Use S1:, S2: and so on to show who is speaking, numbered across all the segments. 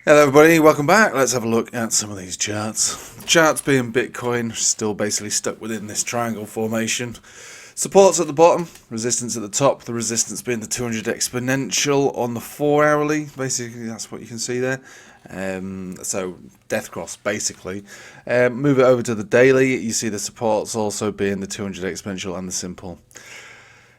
S1: Hello everybody, welcome back. Let's have a look at some of these charts. Charts being Bitcoin, still basically stuck within this triangle formation. Supports at the bottom, resistance at the top, the resistance being the 200 exponential on the 4 hourly, basically that's what you can see there. So death cross basically. Move it over to the daily, you see the supports also being the 200 exponential and the simple.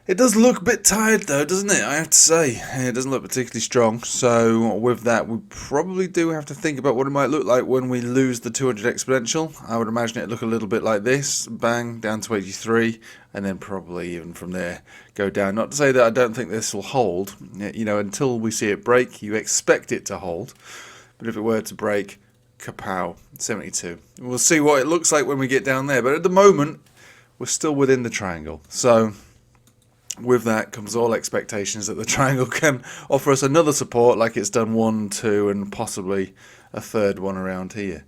S1: It does look a bit tired though, doesn't it? I have to say. It doesn't look particularly strong. So with that, we probably do have to think about what it might look like when we lose the 200 exponential. I would imagine it look a little bit like this. Bang, down to 83. And then probably even from there, go down. Not to say that I don't think this will hold. You know, until we see it break, you expect it to hold. But if it were to break, kapow, 72. We'll see what it looks like when we get down there. But at the moment, we're still within the triangle. So with that comes all expectations that the triangle can offer us another support like it's done 1, 2 and possibly a third one around here.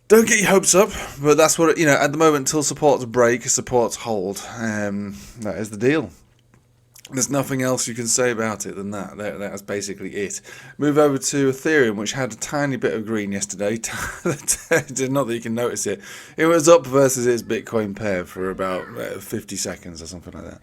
S1: Don't get your hopes up, but that's what, you know, at the moment until supports break, supports hold. That is the deal. There's nothing else you can say about it than that. That's basically it. Move over to Ethereum, which had a tiny bit of green yesterday. Not that you can notice it. It was up versus its Bitcoin pair for about 50 seconds or something like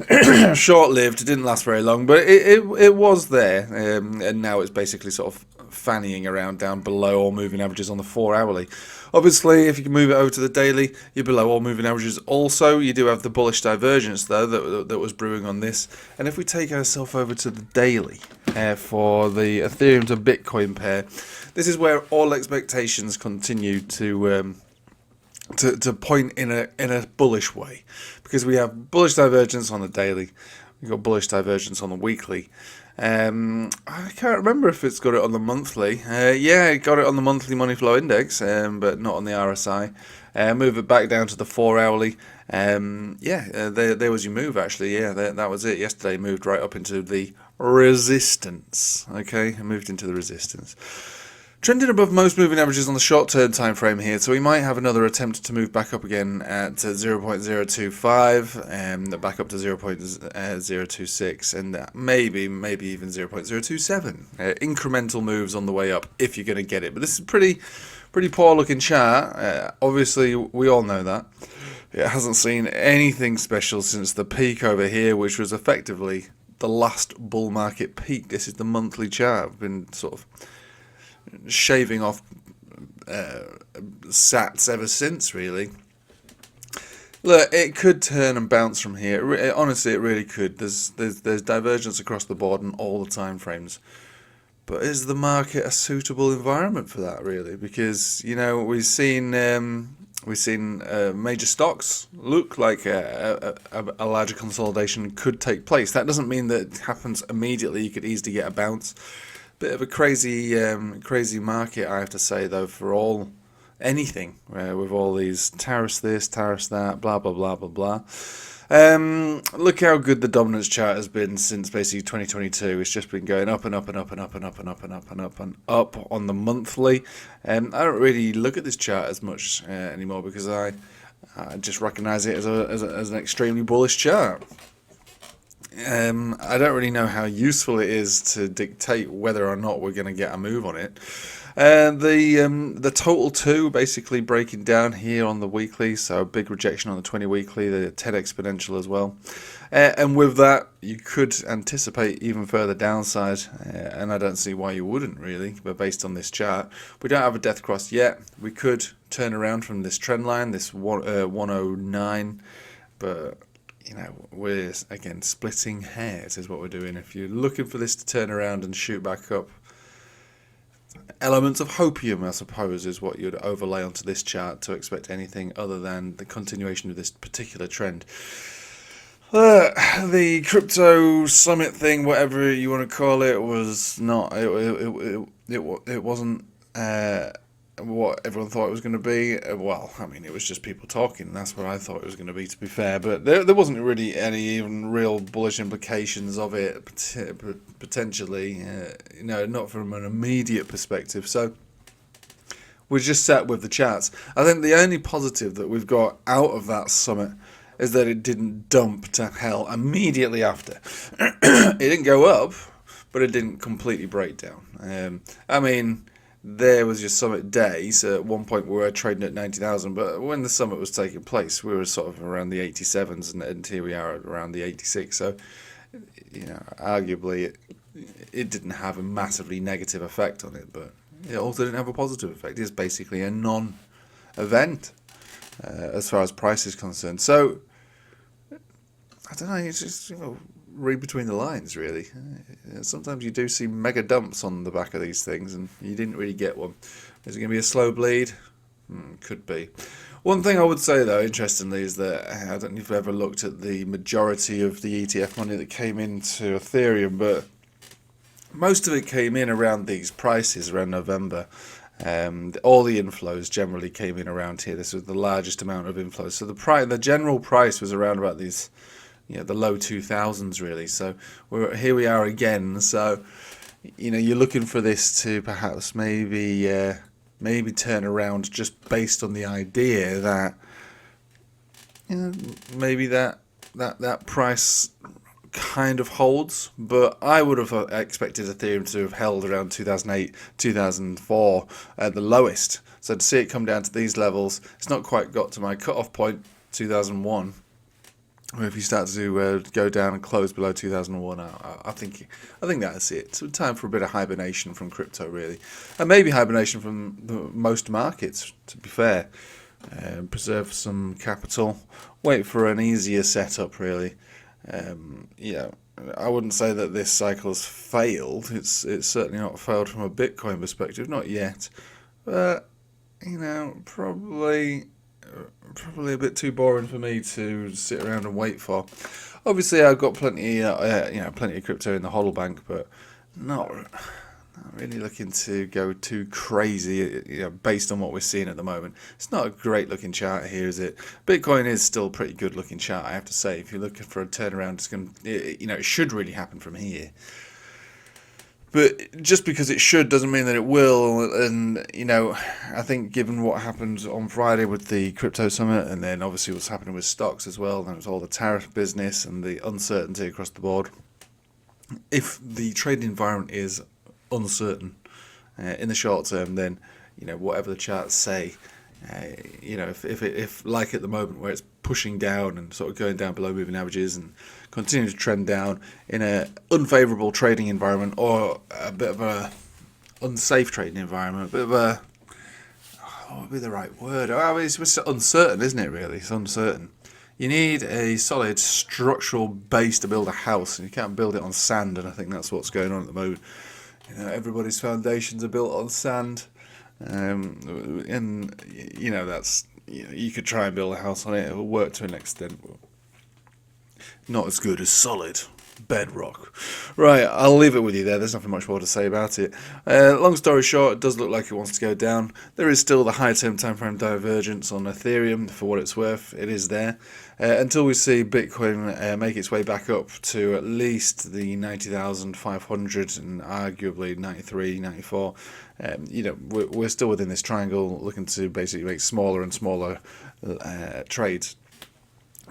S1: that. Short-lived. It didn't last very long, but it was there. And now it's basically sort of fannying around down below all moving averages on the 4 hourly. Obviously, if you can move it over to the daily, you're below all moving averages. Also, you do have the bullish divergence, though, that was brewing on this. And if we take ourselves over to the daily for the Ethereum to Bitcoin pair, this is where all expectations continue to point in a bullish way, because we have bullish divergence on the daily, we've got bullish divergence on the weekly. I can't remember if it's got it on the monthly. Yeah, it got it on the monthly money flow index, but not on the RSI. Move it back down to the 4 hourly. There was your move actually. Yeah, that was it. Yesterday moved right up into the resistance. Okay, moved into the resistance. Trending above most moving averages on the short-term time frame here, so we might have another attempt to move back up again at 0.025, back up to 0.026, and maybe even 0.027. Incremental moves on the way up if you're going to get it. But this is pretty poor-looking chart. Obviously, we all know that. It hasn't seen anything special since the peak over here, which was effectively the last bull market peak. This is the monthly chart. I've been sort of shaving off sats ever since, really. Look, it could turn and bounce from here. Honestly, it really could. There's divergence across the board in all the time frames. But is the market a suitable environment for that, really? Because, you know, we've seen major stocks look like a larger consolidation could take place. That doesn't mean that it happens immediately. You could easily get a bounce. Bit of a crazy market, I have to say, though, for anything with all these tariffs this, tariffs that, blah blah blah blah blah. Look how good the dominance chart has been since basically 2022. It's just been going up and up and up and up and up and up and up and up and up on the monthly. I don't really look at this chart as much anymore because I just recognise it as an extremely bullish chart. I don't really know how useful it is to dictate whether or not we're going to get a move on it. The total 2 basically breaking down here on the weekly, so a big rejection on the 20 weekly, the 10 exponential as well. And with that, you could anticipate even further downside, and I don't see why you wouldn't really, but based on this chart. We don't have a death cross yet. We could turn around from this trend line, this 109, but you know, we're, again, splitting hairs is what we're doing. If you're looking for this to turn around and shoot back up, elements of hopium, I suppose, is what you'd overlay onto this chart to expect anything other than the continuation of this particular trend. The crypto summit thing, whatever you want to call it, was not. It wasn't what everyone thought it was going to be. Well, I mean, it was just people talking. That's what I thought it was going to be, to be fair. But there wasn't really any even real bullish implications of it, potentially. Not from an immediate perspective. So we're just set with the charts. I think the only positive that we've got out of that summit is that it didn't dump to hell immediately after. It didn't go up, but it didn't completely break down. I mean, there was your summit day, so at one point we were trading at 90,000, but when the summit was taking place, we were sort of around the 87s, and here we are at around the 86. So, arguably, it didn't have a massively negative effect on it, but it also didn't have a positive effect. It's basically a non-event as far as price is concerned. So, I don't know, it's just, read between the lines, really. Sometimes you do see mega dumps on the back of these things, and you didn't really get one. Is it going to be a slow bleed? Could be. One thing I would say, though, interestingly, is that I don't know if you've ever looked at the majority of the ETF money that came into Ethereum, but most of it came in around these prices, around November. All the inflows generally came in around here. This was the largest amount of inflows. So the general price was around about these, the low 2000s, really. So here we are again. So, you're looking for this to perhaps maybe turn around, just based on the idea that, maybe that price kind of holds. But I would have expected Ethereum to have held around 2008, 2004 at the lowest. So to see it come down to these levels, it's not quite got to my cutoff point, 2001. If you start to go down and close below 2001, I think that's it. So time for a bit of hibernation from crypto, really, and maybe hibernation from most markets. To be fair, preserve some capital, wait for an easier setup, really. I wouldn't say that this cycle has failed. It's certainly not failed from a Bitcoin perspective, not yet. But probably a bit too boring for me to sit around and wait for. Obviously, I've got plenty of crypto in the hodl bank, but not really looking to go too crazy, based on what we're seeing at the moment. It's not a great looking chart here, is it? Bitcoin is still a pretty good looking chart, I have to say. If you're looking for a turnaround, it's going to, it should really happen from here. But just because it should doesn't mean that it will. And, I think given what happened on Friday with the crypto summit, and then obviously what's happening with stocks as well, and it was all the tariff business and the uncertainty across the board. If the trading environment is uncertain in the short term, then, whatever the charts say, if like at the moment where it's pushing down and sort of going down below moving averages and continuing to trend down in an unfavourable trading environment, or a bit of a unsafe trading environment, a bit of a, what would be the right word? It's uncertain, isn't it, really? It's uncertain. You need a solid structural base to build a house, and you can't build it on sand, and I think that's what's going on at the moment. Everybody's foundations are built on sand, and that's, you could try and build a house on it. It will work to an extent, but not as good as solid bedrock. Right, I'll leave it with you there. There's nothing much more to say about it. Long story short, it does look like it wants to go down. There is still the high-term timeframe divergence on Ethereum, for what it's worth. It is there. Until we see Bitcoin make its way back up to at least the 90,500 and arguably 93, 94, we're still within this triangle, looking to basically make smaller and smaller trades.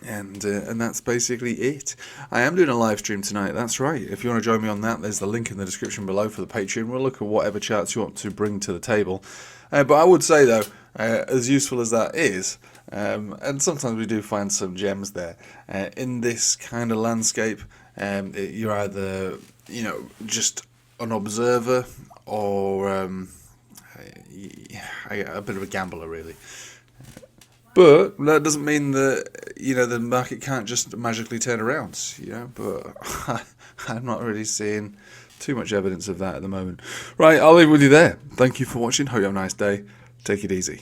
S1: And that's basically it. I am doing a live stream tonight, that's right. If you want to join me on that, there's the link in the description below for the Patreon. We'll look at whatever charts you want to bring to the table. But I would say, though, as useful as that is, and sometimes we do find some gems there, in this kind of landscape, you're either, just an observer or a bit of a gambler, really. But that doesn't mean that, the market can't just magically turn around, but I'm not really seeing too much evidence of that at the moment. Right, I'll leave it with you there. Thank you for watching. Hope you have a nice day. Take it easy.